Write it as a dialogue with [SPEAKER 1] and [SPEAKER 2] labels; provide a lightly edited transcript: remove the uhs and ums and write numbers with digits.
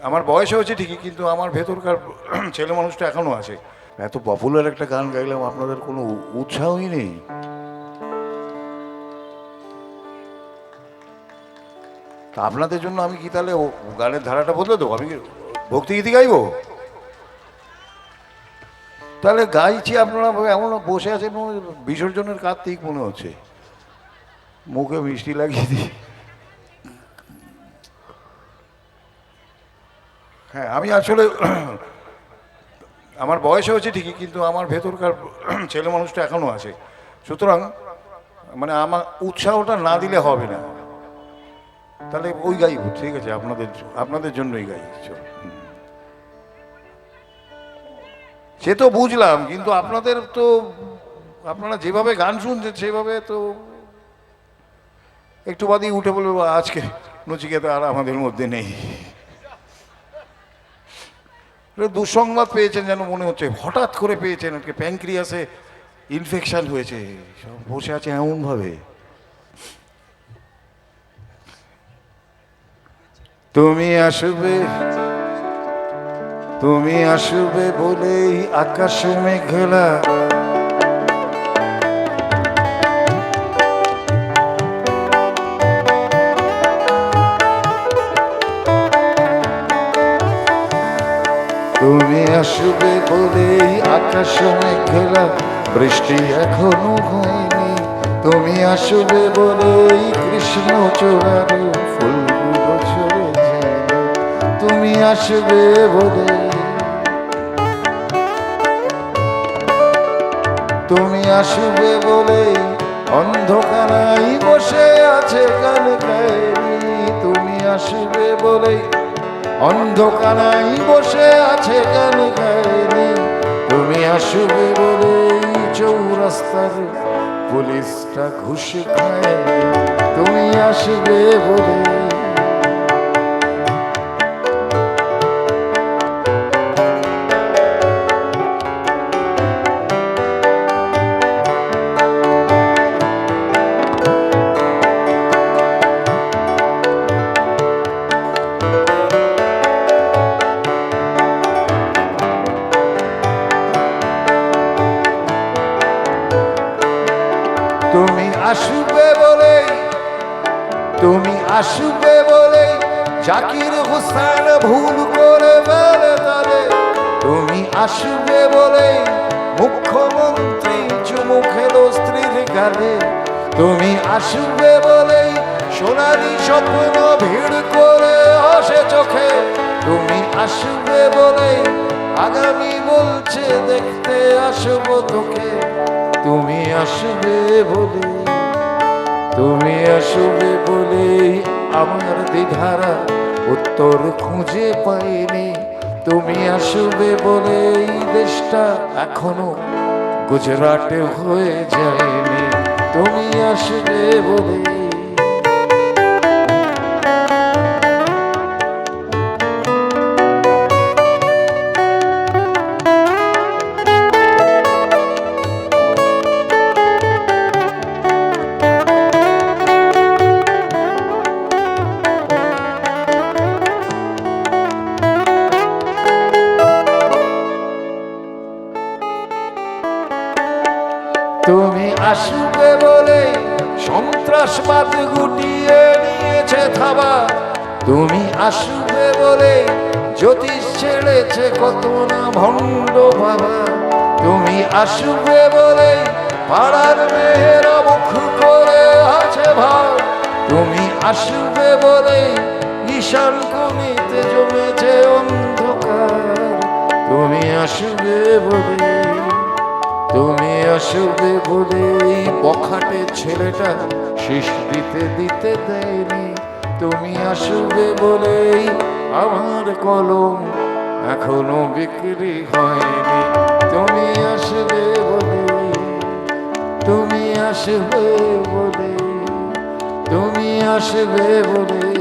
[SPEAKER 1] আমার বয়স হয়েছে ঠিকই, কিন্তু আমার ভেতরকার ছেলে মানুষটা এখনো আছে। এত পপুলার একটা গান গাইলাম, আপনাদের কোনো উৎসাহই নেই। তা আপনাদের জন্য আমি কি তাহলে গানের ধারাটা বদলে দেবো? আমি ভক্তিগীতি গাইবো? তাহলে গাইছি, আপনারা এমন বসে আছেন বিসর্জনের কার্তিক মনে হচ্ছে, মুখে মিষ্টি লাগিয়ে দিই। হ্যাঁ, আমি আসলে আমার বয়স হয়েছে ঠিকই, কিন্তু আমার ভেতরকার ছেলে মানুষটা এখনো আছে। সুতরাং মানে আমার উৎসাহটা না দিলে হবে না। তাহলে ওই গাইব, ঠিক আছে, আপনাদের জন্যই গাই। চল, সে তো বুঝলাম, কিন্তু আপনাদের তো আপনারা যেভাবে গান শুনছেন সেভাবে তো একটু বাদেই উঠে বলবো আজকে নচিকেতা আর আমাদের মধ্যে নেই। দুঃসংবাদ পেয়েছেন যেন মনে হচ্ছে, হঠাৎ করে পেয়েছেন, আজকে প্যানক্রিয়াসে ইনফেকশন হয়েছে, সব বসে আছে এমন ভাবে। তুমি আসবে বলেই আকাশ মেঘলা, তুমি আসবে বলেই আকাশ মেঘলা, বৃষ্টি এখনো হয়নি। তুমি আসবে বলেই কৃষ্ণ চূড়ার ফুলগুলো ঝরে যায়নি। তুমি আসবে বলে, তুমি আসবে বলেই অন্ধকারাই বসে আছে গান গায়নি। তুমি আসবে বলেই অন্ধকারাই বসে আছে গান গায়নি। তুমি আসবে বলেই চৌরাস্তার পুলিশটা ঘুষ খায়নি। তুমি আসবে বলে, তুমি আসবে বলেই, তুমি আসবে বলেই জাকির হোসেন ভুল করে ফেলে তারে। তুমি আসবে বলেই মুখ্যমন্ত্রী চুমু খেলো স্ত্রীর গালে। তুমি আসবে বলেই সোনালি স্বপ্ন ভিড় করে হাসে চোখে। তুমি আসবে বলেই আগামী বলছে দেখতে আসবো তোকে। তুমি আসবে বলে, তুমি আসবে বলেই আমার দ্বিধারা উত্তর খুঁজে পাইনি। তুমি আসবে বলেই দেশটা এখনো গুজরাটে হয়ে যায়নি। তুমি আসবে বলে, তুমি আসবে বলে সন্ত্রাসবাদ গুটিয়ে নিয়েছে থাবা। তুমি আসবে বলে জ্যোতিষ ছেড়েছে কত না ভণ্ড বাবা। তুমি আসবে বলে পাড়ার মেয়েরা মুখ করে আছে ভাব। তুমি আসবে বলে ঈশান কোণেতে জমেছে অন্ধকার। তুমি আসবে বলে, তুমি আসবে বলেই বখাটে ছেলেটা শীষ দিতে দিতে দেয়নি। তুমি আসবে বলেই আমার কলম এখনো বিক্রি হয়নি। তুমি আসবে বলে, তুমি আসবে বলে, তুমি আসবে বলে।